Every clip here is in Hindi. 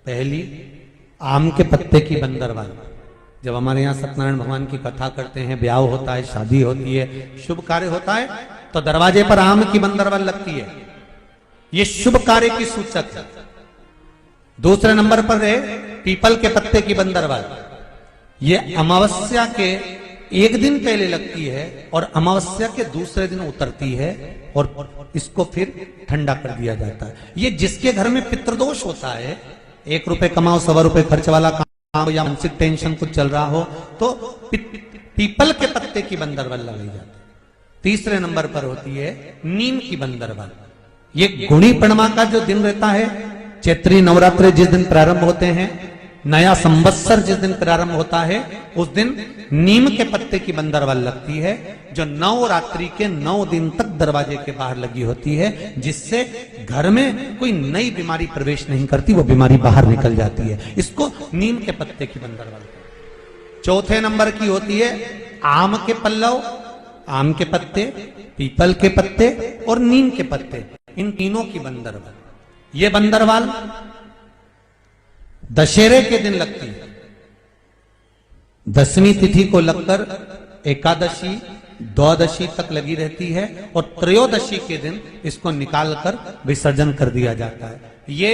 पहली, आम के पत्ते की बंदरवाल। जब हमारे यहाँ सत्यनारायण भगवान की कथा करते हैं, ब्याह होता है, शादी होती है, शुभ कार्य होता है, तो दरवाजे पर आम की बंदरवाल लगती है। ये शुभ कार्य की सूचक है। दूसरे नंबर पर है पीपल के पत्ते की बंदरवाल। ये अमावस्या के एक दिन पहले लगती है और अमावस्या के दूसरे दिन उतरती है और इसको फिर ठंडा कर दिया जाता है। ये जिसके घर में पितृदोष होता है, 1 रुपए कमाओ 100 रुपए खर्च वाला काम या मानसिक टेंशन कुछ चल रहा हो, तो पीपल के पत्ते की बंदरवाल लगाई जाती है। तीसरे नंबर पर होती है नीम की बंदरवाल। ये गुणी पूर्णिमा का जो दिन रहता है, चैत्री नवरात्र जिस दिन प्रारंभ होते हैं, नया संवत्सर जिस दिन प्रारंभ होता है, उस दिन नीम के पत्ते की बंदरवाल लगती है, जो नवरात्रि के 9 दिन तक दरवाजे के बाहर लगी होती है, जिससे घर में कोई नई बीमारी प्रवेश नहीं करती, वो बीमारी बाहर निकल जाती है। इसको नीम के पत्ते की बंदरवाल। चौथे नंबर की होती है आम के पल्लव, आम के पत्ते, पीपल के पत्ते और नीम के पत्ते, इन तीनों की बंदरवाल। ये बंदरवाल दशहरे के दिन लगती है। 10वीं तिथि को लगकर एकादशी, द्वादशी तक लगी रहती है और त्रयोदशी के दिन इसको निकालकर विसर्जन कर दिया जाता है। ये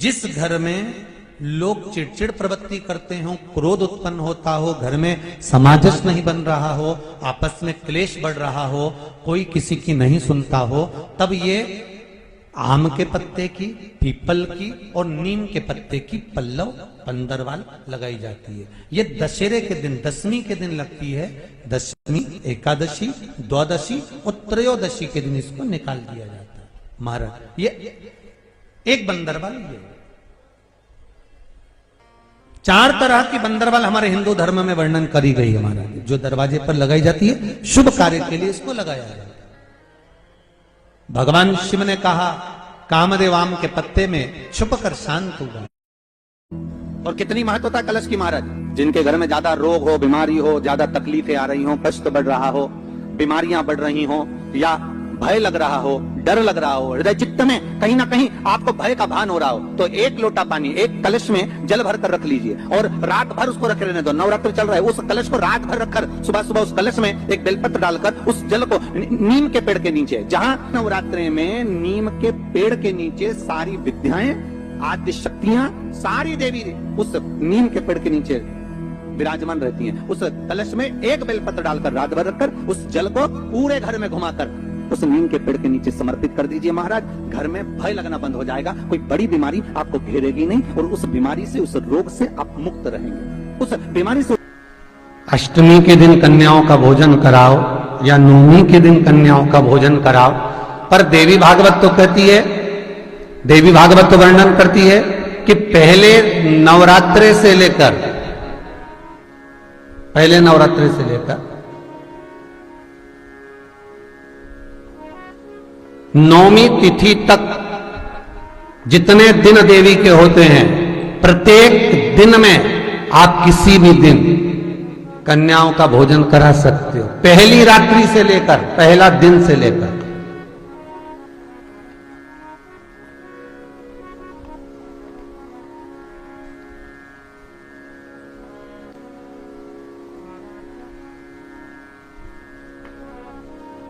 जिस घर में लोग चिड़चिड़ प्रवृत्ति करते हो, क्रोध उत्पन्न होता हो, घर में सामंजस्य नहीं बन रहा हो, आपस में क्लेश बढ़ रहा हो, कोई किसी की नहीं सुनता हो, तब ये आम के पत्ते की, पीपल की और नीम के पत्ते की पल्लव बंदरवाल लगाई जाती है। ये दशहरे के दिन 10वीं के दिन लगती है। 10वीं, एकादशी, द्वादशी और त्रयोदशी के दिन इसको निकाल दिया जाता है। महाराज ये एक बंदरवाल, ये 4 तरह की बंदरवाल हमारे हिंदू धर्म में वर्णन करी गई है महाराज, जो दरवाजे पर लगाई जाती है, शुभ कार्य के लिए इसको लगाया जाता है। भगवान शिव ने कहा कामदेव आम के पत्ते में छुप कर शांत हुआ। और कितनी महत्वता कलश की महाराज। जिनके घर में ज्यादा रोग हो, बीमारी हो, ज्यादा तकलीफें आ रही हो, कष्ट बढ़ रहा हो, बीमारियां बढ़ रही हो, या भय लग रहा हो, डर लग रहा हो, हृदय चित्त में कहीं ना कहीं आपको भय का भान हो रहा हो, तो 1 लोटा पानी, एक कलश में जल भर कर रख लीजिए और रात भर उसको रखे रहने दो। नवरात्र चल रहा है, उस कलश को रात भर रखकर सुबह सुबह उस कलश में एक बेलपत्र डालकर उस जल को नीम के पेड़ के नीचे, जहां नवरात्रि में नीम के पेड़ के नीचे सारी विद्याएं, आद्य शक्तियां, सारी देवी उस नीम के पेड़ के नीचे विराजमान रहती हैं। उस कलश में एक बेलपत्र डालकर रात भर रखकर उस जल को पूरे घर में घुमाकर उस नीम के पेड़ के नीचे समर्पित कर दीजिए महाराज। घर में भय लगना बंद हो जाएगा, कोई बड़ी बीमारी आपको घेरेगी नहीं और उस बीमारी से, उस रोग से आप मुक्त रहेंगे। उस बीमारी से अष्टमी के दिन कन्याओं का भोजन कराओ या नवमी के दिन कन्याओं का भोजन कराओ, पर देवी भागवत तो कहती है, देवी भागवत तो वर्णन करती है कि पहले नवरात्रे से लेकर नौवीं तिथि तक जितने दिन देवी के होते हैं, प्रत्येक दिन में आप किसी भी दिन कन्याओं का भोजन करा सकते हो, पहली रात्रि से लेकर, पहला दिन से लेकर।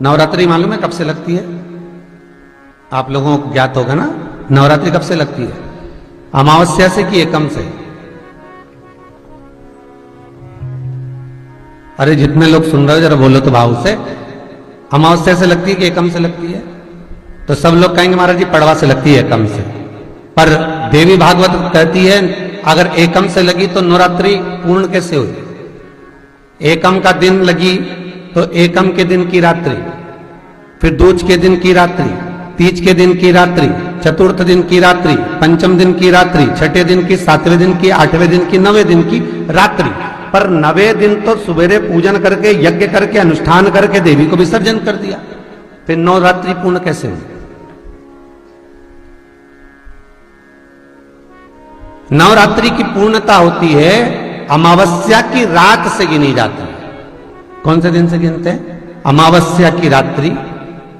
नवरात्रि मालूम है कब से लगती है? आप लोगों को ज्ञात होगा ना, नवरात्रि कब से लगती है? अमावस्या से कि एकम से? अरे जितने लोग सुन रहे हो जरा बोलो तो भाव से। अमावस्या से लगती है कि एकम से लगती है? तो सब लोग कहेंगे महाराज जी पड़वा से लगती है, एकम से। पर देवी भागवत कहती है अगर एकम से लगी तो नवरात्रि पूर्ण कैसे हुई? एकम का दिन लगी तो एकम के दिन की रात्रि, फिर दूज के दिन की रात्रि, तीज के दिन की रात्रि, चतुर्थ दिन की रात्रि, पंचम दिन की रात्रि, छठे दिन की, 7वें दिन की, 8वें दिन की, 9वें दिन की रात्रि। पर 9वें दिन तो सुबेरे पूजन करके, यज्ञ करके, अनुष्ठान करके देवी को विसर्जन कर दिया, फिर नवरात्रि पूर्ण कैसे हुई? नवरात्रि की पूर्णता होती है अमावस्या की रात से गिनी जाती है। कौन से दिन से गिनते हैं? अमावस्या की रात्रि,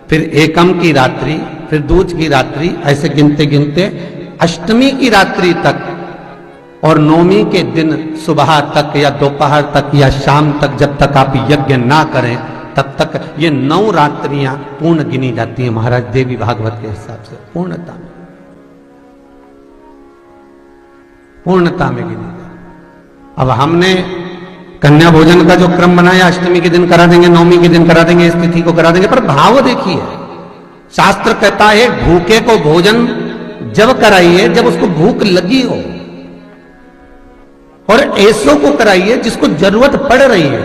फिर एकम की रात्रि, फिर दूज की रात्रि, ऐसे गिनते गिनते अष्टमी की रात्रि तक और नवमी के दिन सुबह तक या दोपहर तक या शाम तक जब तक आप यज्ञ ना करें तब तक ये 9 रात्रियां पूर्ण गिनी जाती हैं महाराज देवी भागवत के हिसाब से। पूर्णता में गिनी जाती। अब हमने कन्या भोजन का जो क्रम बनाया, अष्टमी के दिन करा देंगे, नवमी के दिन करा देंगे, इस तिथि को करा देंगे, पर भाव देखिए। शास्त्र कहता है भूखे को भोजन जब कराइए जब उसको भूख लगी हो, और ऐसों को कराइए जिसको जरूरत पड़ रही है।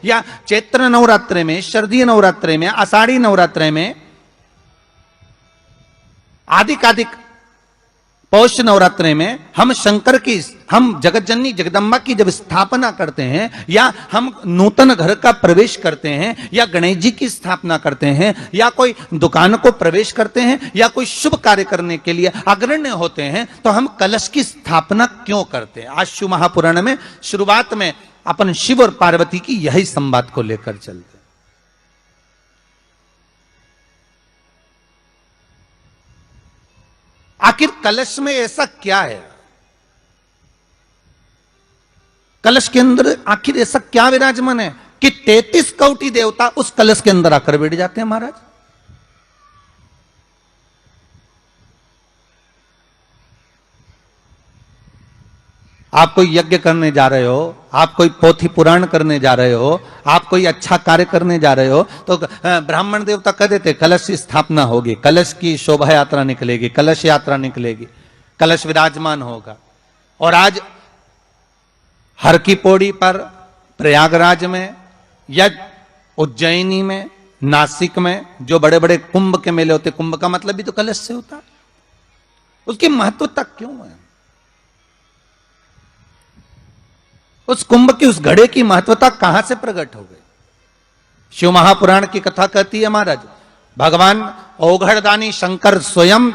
या चैत्र नवरात्रे में, शरदीय नवरात्रे में, आषाढ़ी नवरात्रे में, आदिक पौष नवरात्रे में हम शंकर की, हम जगतजननी जगदम्बा की जब स्थापना करते हैं, या हम नूतन घर का प्रवेश करते हैं, या गणेश जी की स्थापना करते हैं, या कोई दुकान को प्रवेश करते हैं, या कोई शुभ कार्य करने के लिए अग्रण्य होते हैं, तो हम कलश की स्थापना क्यों करते हैं? आज शिव महापुराण में शुरुआत में अपन शिव और पार्वती की यही संवाद को लेकर चलते हैं। आखिर कलश में ऐसा क्या है? कलश के अंदर आखिर ऐसा क्या विराजमान है कि 33 कोटि देवता उस कलश के अंदर आकर बैठ जाते हैं महाराज? आप कोई यज्ञ करने जा रहे हो, आप कोई पोथी पुराण करने जा रहे हो, आप कोई अच्छा कार्य करने जा रहे हो, तो ब्राह्मण देवता कह देते कलश की स्थापना होगी, कलश की शोभा यात्रा निकलेगी, कलश यात्रा निकलेगी, कलश विराजमान होगा। और आज हर की पौड़ी पर, प्रयागराज में, या उज्जैनी में, नासिक में जो बड़े बड़े कुंभ के मेले होते, कुंभ का मतलब भी तो कलश से होता, उसकी महत्वता क्यों है? उस कुंभ की, उस घड़े की महत्वता कहां से प्रकट हो गई? शिव महापुराण की कथा कहती है महाराज, भगवान ओघड़दानी शंकर स्वयं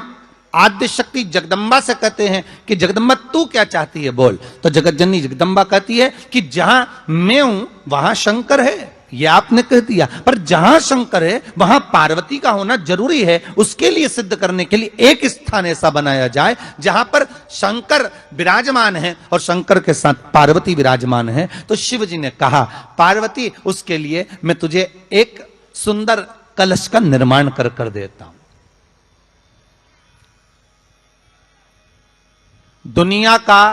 आद्य शक्ति जगदम्बा से कहते हैं कि जगदम्बा तू क्या चाहती है बोल। तो जगतजननी जगदम्बा कहती है कि जहां मैं हूं वहां शंकर है। ये आपने कह दिया, पर जहां शंकर है वहां पार्वती का होना जरूरी है। उसके लिए सिद्ध करने के लिए एक स्थान ऐसा बनाया जाए जहां पर शंकर विराजमान है और शंकर के साथ पार्वती विराजमान है। तो शिव जी ने कहा पार्वती, उसके लिए मैं तुझे एक सुंदर कलश का निर्माण कर देता हूं। दुनिया का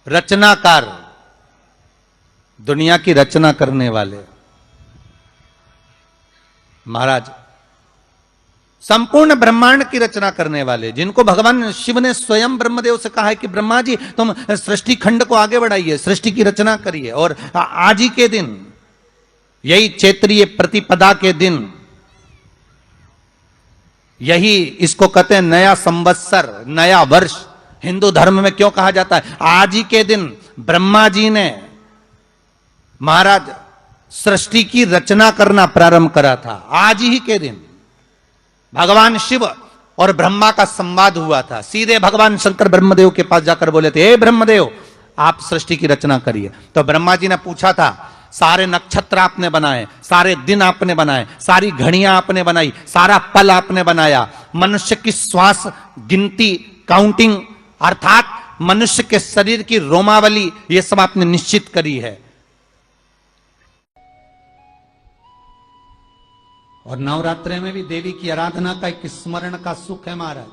रचनाकार, दुनिया की रचना करने वाले महाराज, संपूर्ण ब्रह्मांड की रचना करने वाले, जिनको भगवान शिव ने स्वयं ब्रह्मदेव से कहा है कि ब्रह्मा जी तुम सृष्टि खंड को आगे बढ़ाइए, सृष्टि की रचना करिए। और आज ही के दिन, यही चैत्रीय प्रतिपदा के दिन, यही इसको कहते हैं नया संवत्सर, नया वर्ष। हिंदू धर्म में क्यों कहा जाता है? आज ही के दिन ब्रह्मा जी ने महाराज सृष्टि की रचना करना प्रारंभ करा था। आज ही के दिन भगवान शिव और ब्रह्मा का संवाद हुआ था। सीधे भगवान शंकर ब्रह्मदेव के पास जाकर बोले थे, हे ब्रह्मदेव आप सृष्टि की रचना करिए। तो ब्रह्मा जी ने पूछा था, सारे नक्षत्र आपने बनाए, सारे दिन आपने बनाए, सारी घड़ियां आपने बनाई, सारा पल आपने बनाया, मनुष्य की श्वास गिनती, काउंटिंग, अर्थात मनुष्य के शरीर की रोमावली, ये सब आपने निश्चित करी है। और नवरात्रि में भी देवी की आराधना का एक स्मरण का सुख है महाराज।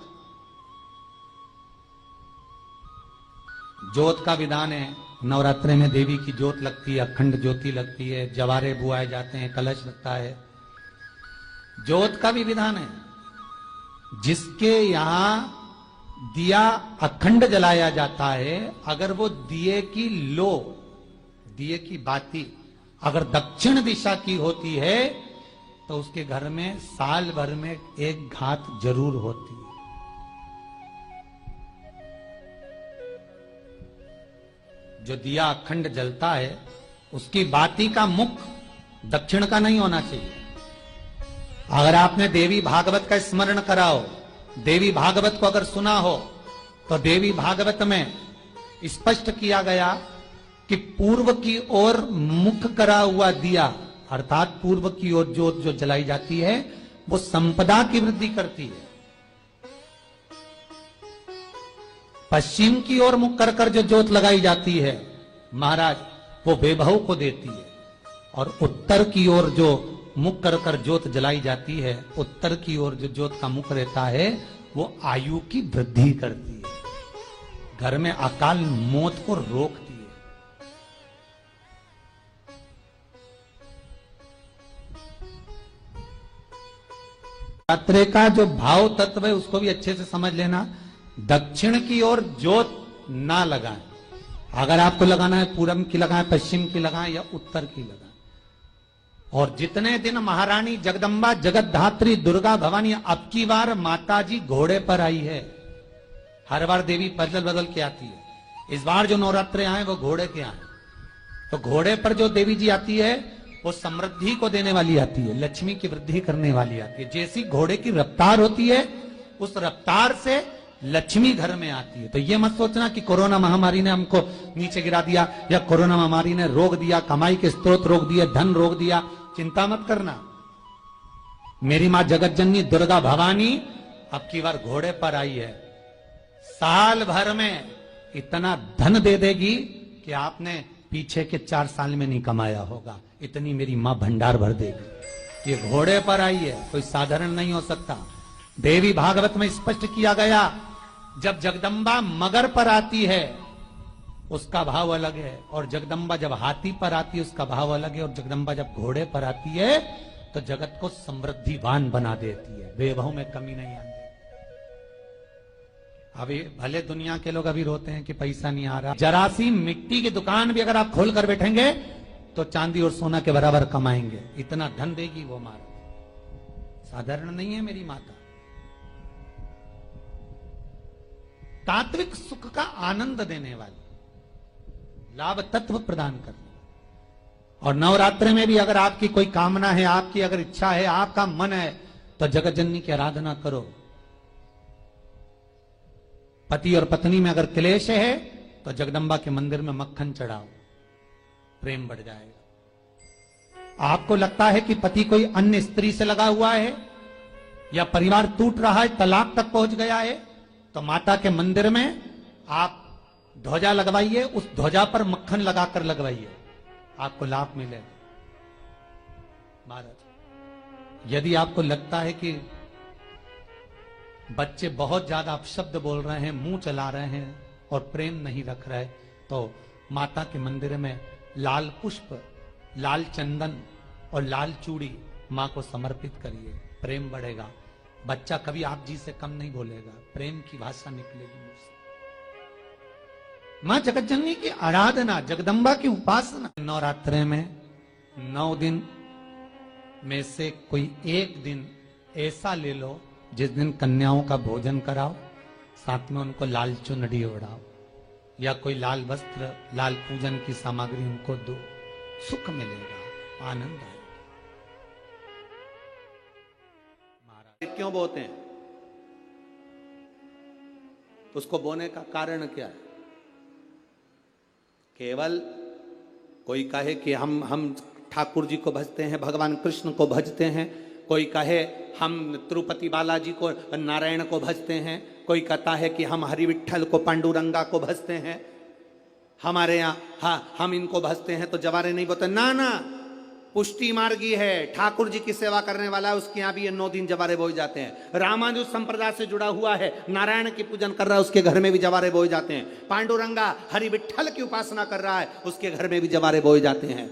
ज्योत का विधान है, नवरात्रि में देवी की ज्योत लगती है, अखंड ज्योति लगती है, जवारे बुआए जाते हैं, कलश लगता है। ज्योत का भी विधान है, जिसके यहां दिया अखंड जलाया जाता है, अगर वो दिए की लो, दिए की बाती अगर दक्षिण दिशा की होती है तो उसके घर में साल भर में एक घात जरूर होती है। जो दिया अखंड जलता है उसकी बाती का मुख दक्षिण का नहीं होना चाहिए। अगर आपने देवी भागवत का स्मरण कराओ, देवी भागवत को अगर सुना हो, तो देवी भागवत में स्पष्ट किया गया कि पूर्व की ओर मुख करा हुआ दिया, अर्थात पूर्व की ओर ज्योत जो जलाई जाती है वो संपदा की वृद्धि करती है। पश्चिम की ओर मुख कर जो ज्योत लगाई जाती है महाराज वो वैभव को देती है, और उत्तर की ओर जो मुख कर ज्योत जलाई जाती है, उत्तर की ओर जो ज्योत का मुख रहता है वो आयु की वृद्धि करती है, घर में अकाल मौत को रोकती है। यात्रे का जो भाव तत्व है उसको भी अच्छे से समझ लेना। दक्षिण की ओर ज्योत ना लगाएं, अगर आपको लगाना है पूरब की लगाएं, पश्चिम की लगाएं या उत्तर की लगाएं। और जितने दिन महारानी जगदम्बा जगत धात्री दुर्गा भवानी, अब की बार माता जी घोड़े पर आई है, हर बार देवी बदल बदल के आती है, इस बार जो नवरात्रे आए वो घोड़े के आए। तो घोड़े पर जो देवी जी आती है वो समृद्धि को देने वाली आती है, लक्ष्मी की वृद्धि करने वाली आती है। जैसी घोड़े की रफ्तार होती है उस रफ्तार से लक्ष्मी घर में आती है। तो ये मत सोचना कि कोरोना महामारी ने हमको नीचे गिरा दिया या कोरोना महामारी ने रोक दिया, कमाई के स्रोत रोक दिए, धन रोक दिया, चिंता मत करना। मेरी मां जगत जननी दुर्गा भवानी अब की बार घोड़े पर आई है, साल भर में इतना धन दे देगी कि आपने पीछे के 4 साल में नहीं कमाया होगा, इतनी मेरी मां भंडार भर देगी। ये घोड़े पर आई है, कोई साधारण नहीं हो सकता। देवी भागवत में स्पष्ट किया गया, जब जगदम्बा मगर पर आती है उसका भाव अलग है, और जगदम्बा जब हाथी पर आती है उसका भाव अलग है, और जगदम्बा जब घोड़े पर आती है तो जगत को समृद्धिवान बना देती है, वैभव में कमी नहीं आती। अभी भले दुनिया के लोग अभी रोते हैं कि पैसा नहीं आ रहा, जरा सी मिट्टी की दुकान भी अगर आप खोल कर बैठेंगे तो चांदी और सोना के बराबर कमाएंगे, इतना धन देगी वो मारा, साधारण नहीं है मेरी माता। तात्विक सुख का आनंद देने वाली, लाभ तत्व प्रदान करने। और नवरात्रि में भी अगर आपकी कोई कामना है, आपकी अगर इच्छा है, आपका मन है, तो जगत जननी की आराधना करो। पति और पत्नी में अगर क्लेश है तो जगदम्बा के मंदिर में मक्खन चढ़ाओ, प्रेम बढ़ जाएगा। आपको लगता है कि पति कोई अन्य स्त्री से लगा हुआ है या परिवार टूट रहा है, तलाक तक पहुंच गया है, तो माता के मंदिर में आप ध्वजा लगवाइए, उस ध्वजा पर मक्खन लगाकर लगवाइए, आपको लाभ मिलेगा। महाराज, यदि आपको लगता है कि बच्चे बहुत ज्यादा अपशब्द बोल रहे हैं, मुंह चला रहे हैं और प्रेम नहीं रख रहे, तो माता के मंदिर में लाल पुष्प, लाल चंदन और लाल चूड़ी मां को समर्पित करिए, प्रेम बढ़ेगा। बच्चा कभी आप जी से कम नहीं बोलेगा, प्रेम की भाषा निकलेगी मुझसे। मां जगत जननी की आराधना, जगदम्बा की उपासना। नवरात्रे में 9 दिन में से कोई एक दिन ऐसा ले लो जिस दिन कन्याओं का भोजन कराओ, साथ में उनको लाल चुनरी ओढ़ाओ या कोई लाल वस्त्र, लाल पूजन की सामग्री उनको दो, सुख मिलेगा, आनंद आएगा। महाराज क्यों बोते हैं? उसको बोने का कारण क्या है? केवल कोई कहे कि हम ठाकुर जी को भजते हैं, भगवान कृष्ण को भजते हैं, कोई कहे हम तिरुपति बालाजी को, नारायण को भजते हैं, कोई कहता है कि हम हरि विठल को, पांडुरंगा को भजते हैं, हमारे यहाँ हम इनको भजते हैं तो जवारे नहीं बोते। ना ना, पुष्टि मार्गी है, ठाकुर जी की सेवा करने वाला है, उसके यहाँ भी ये 9 दिन जवारे बोए जाते हैं। रामानुज संप्रदाय से जुड़ा हुआ है, नारायण की पूजन कर रहा है, उसके घर में भी जवारे बोए जाते हैं। पांडुरंगा हरि विठल की उपासना कर रहा है, उसके घर में भी जवारे बोए जाते हैं।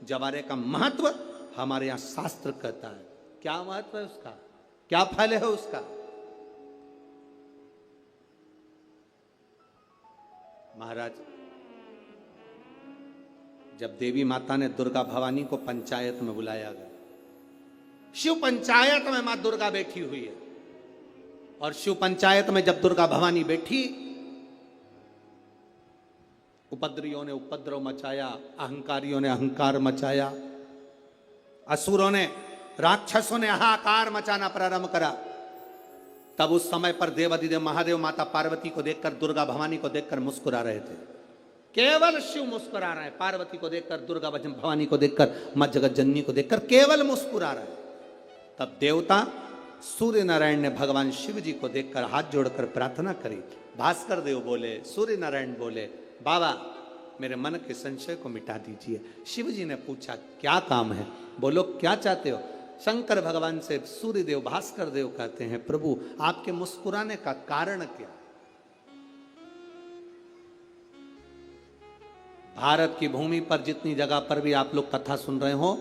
जवारे का महत्व हमारे यहाँ शास्त्र कहता है। क्या महत्व है उसका, क्या फल है उसका? महाराज, जब देवी माता ने दुर्गा भवानी को पंचायत में बुलाया गया, शिव पंचायत में मां दुर्गा बैठी हुई है, और शिव पंचायत में जब दुर्गा भवानी बैठी, उपद्रवियों ने उपद्रव मचाया, अहंकारियों ने अहंकार मचाया, असुरों ने, राक्षसों ने हाहाकार मचाना प्रारंभ करा। तब उस समय पर देवाधिदेव महादेव माता पार्वती को देखकर, दुर्गा भवानी को देखकर मुस्कुरा रहे थे। केवल शिव मुस्कुरा रहा है, पार्वती को देखकर, दुर्गा भवानी को देखकर, मां जगत जननी को देखकर केवल मुस्कुरा रहा है। तब देवता सूर्य नारायण ने भगवान शिव जी को देखकर हाथ जोड़कर प्रार्थना करी। भास्कर देव बोले, सूर्य नारायण बोले, बाबा मेरे मन के संशय को मिटा दीजिए। शिव जी ने पूछा क्या काम है, बोलो क्या चाहते हो। शंकर भगवान से सूर्य देव भास्कर देव कहते हैं, प्रभु आपके मुस्कुराने का कारण क्या। भारत की भूमि पर जितनी जगह पर भी आप लोग कथा सुन रहे हो,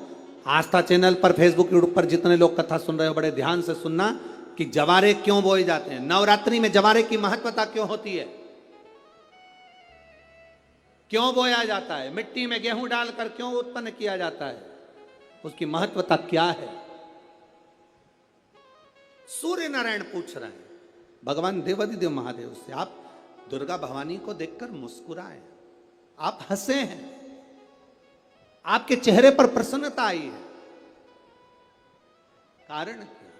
आस्था चैनल पर, फेसबुक, यूट्यूब पर जितने लोग कथा सुन रहे हो, बड़े ध्यान से सुनना कि जवारे क्यों बोए जाते हैं। नवरात्रि में जवारे की महत्वता क्यों होती है, क्यों बोया जाता है, मिट्टी में गेहूं डालकर क्यों उत्पन्न किया जाता है, उसकी महत्वता क्या है। सूर्य नारायण पूछ रहे हैं भगवान देवादिदेव महादेव से, आप दुर्गा भवानी को देखकर मुस्कुराए, आप हंसे हैं, आपके चेहरे पर प्रसन्नता आई है, कारण क्या।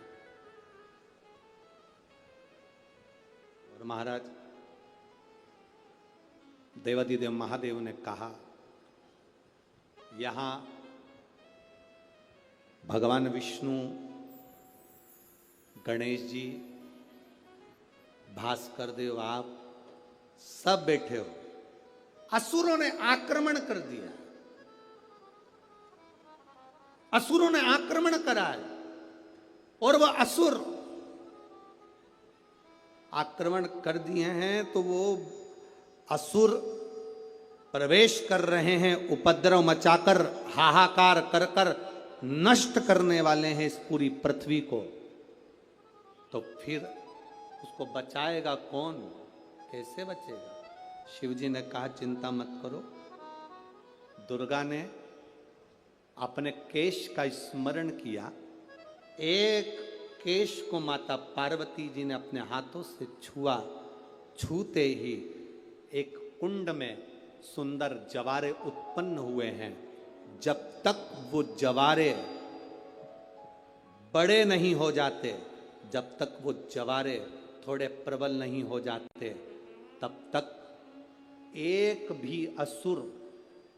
और महाराज देवादिदेव महादेव ने कहा, यहां भगवान विष्णु, गणेश जी, भास्कर देव, आप सब बैठे हो। असुरों ने आक्रमण कर दिया, असुरों ने आक्रमण करा है, और वह असुर आक्रमण कर दिए हैं तो वो असुर प्रवेश कर रहे हैं, उपद्रव मचाकर, हाहाकार कर कर नष्ट करने वाले हैं इस पूरी पृथ्वी को। तो फिर उसको बचाएगा कौन, कैसे बचेगा। शिव जी ने कहा चिंता मत करो। दुर्गा ने अपने केश का स्मरण किया, एक केश को माता पार्वती जी ने अपने हाथों से छुआ, छूते ही एक कुंड में सुंदर जवारे उत्पन्न हुए हैं। जब तक वो जवारे बड़े नहीं हो जाते, जब तक वो जवारे थोड़े प्रबल नहीं हो जाते, तब तक एक भी असुर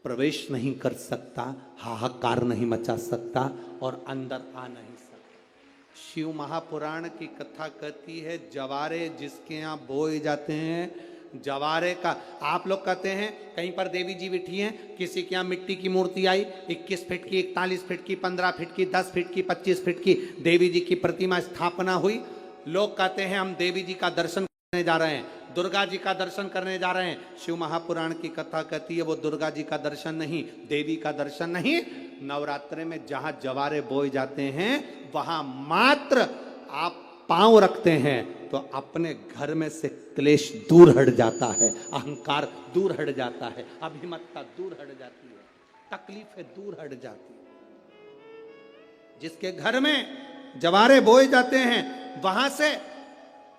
प्रवेश नहीं कर सकता, हाहाकार नहीं मचा सकता और अंदर आ नहीं सकता। शिव महापुराण की कथा कहती है, जवारे जिसके यहाँ बोए जाते हैं, जवारे का, आप लोग कहते हैं कहीं पर देवी जी बैठी हैं, किसी के यहाँ मिट्टी की मूर्ति आई, 21 फीट की, 41 फीट की, 15 फीट की, 10 फीट की, 25 फीट की देवी जी की प्रतिमा स्थापना हुई। लोग कहते हैं हम देवी जी का दर्शन करने जा रहे हैं, दुर्गा जी का दर्शन करने जा रहे हैं। शिव महापुराण की कथा कहती है वो दुर्गा जी का दर्शन नहीं, देवी का दर्शन नहीं। नवरात्रे में जहां जवारे बोए जाते हैं वहां मात्र आप पांव रखते हैं तो अपने घर में से क्लेश दूर हट जाता है, अहंकार दूर हट जाता है, अभिमतता दूर हट जाती है, तकलीफें दूर हट जाती है। जिसके घर में जवारे बोए जाते हैं वहां से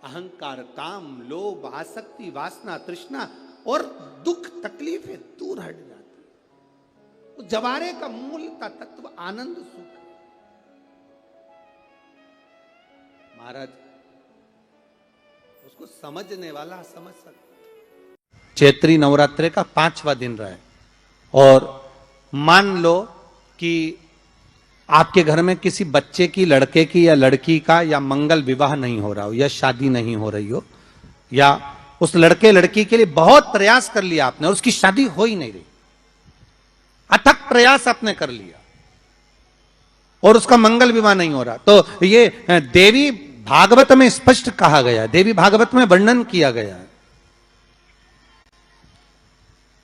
अहंकार, काम, लोभ, आसक्ति, वासना, तृष्णा और दुख, तकलीफें दूर हट जाती है। तो जवारे का मूल का तत्व आनंद, सुख। महाराज उसको समझने वाला समझ सकता। चैत्री नवरात्रे का 5वां दिन रहा है और मान लो कि आपके घर में किसी बच्चे की, लड़के की या लड़की का या मंगल विवाह नहीं हो रहा हो या शादी नहीं हो रही हो, या उस लड़के लड़की के लिए बहुत प्रयास कर लिया आपने और उसकी शादी हो ही नहीं रही, अथक प्रयास आपने कर लिया और उसका मंगल विवाह नहीं हो रहा, तो ये देवी भागवत में स्पष्ट कहा गया, देवी भागवत में वर्णन किया गया,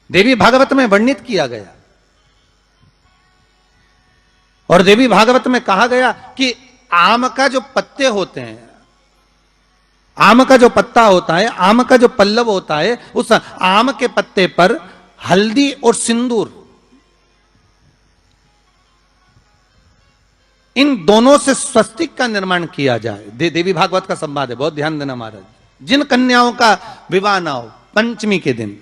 देवी भागवत में वर्णित किया गया। और देवी भागवत में कहा गया कि आम का जो पत्ते होते हैं, आम का जो पत्ता होता है, आम का जो पल्लव होता है, उस आम के पत्ते पर हल्दी और सिंदूर, इन दोनों से स्वस्तिक का निर्माण किया जाए। देवी भागवत का संवाद है, बहुत ध्यान देना महाराज। जिन कन्याओं का विवाह ना हो पंचमी के दिन,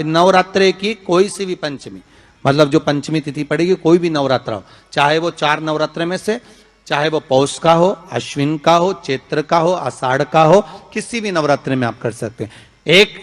नवरात्रे की कोई सी भी पंचमी, मतलब जो पंचमी तिथि पड़ेगी, कोई भी नवरात्रा हो, चाहे वो 4 नवरात्रे में से, चाहे वो पौष का हो, अश्विन का हो, चैत्र का हो, आषाढ़ का हो, किसी भी नवरात्रे में आप कर सकते हैं। एक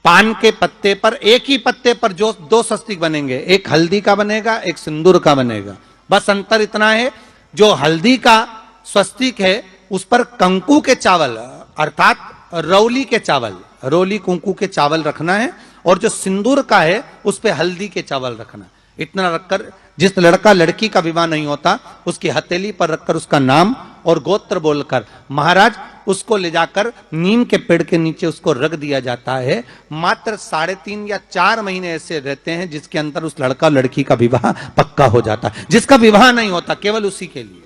पान के पत्ते पर, एक ही पत्ते पर जो दो स्वस्तिक बनेंगे, एक हल्दी का बनेगा, एक सिंदूर का बनेगा। बस अंतर इतना है, जो हल्दी का स्वस्तिक है उस पर कंकु के चावल अर्थात रौली के चावल, रौली कुंकू के चावल रखना है, और जो सिंदूर का है उस पे हल्दी के चावल रखना। इतना रखकर जिस लड़का लड़की का विवाह नहीं होता उसकी हथेली पर रखकर उसका नाम और गोत्र बोलकर महाराज उसको ले जाकर नीम के पेड़ के नीचे उसको रख दिया जाता है। मात्र 3.5 या 4 महीने ऐसे रहते हैं जिसके अंदर उस लड़का लड़की का विवाह पक्का हो जाता है। जिसका विवाह नहीं होता केवल उसी के लिए।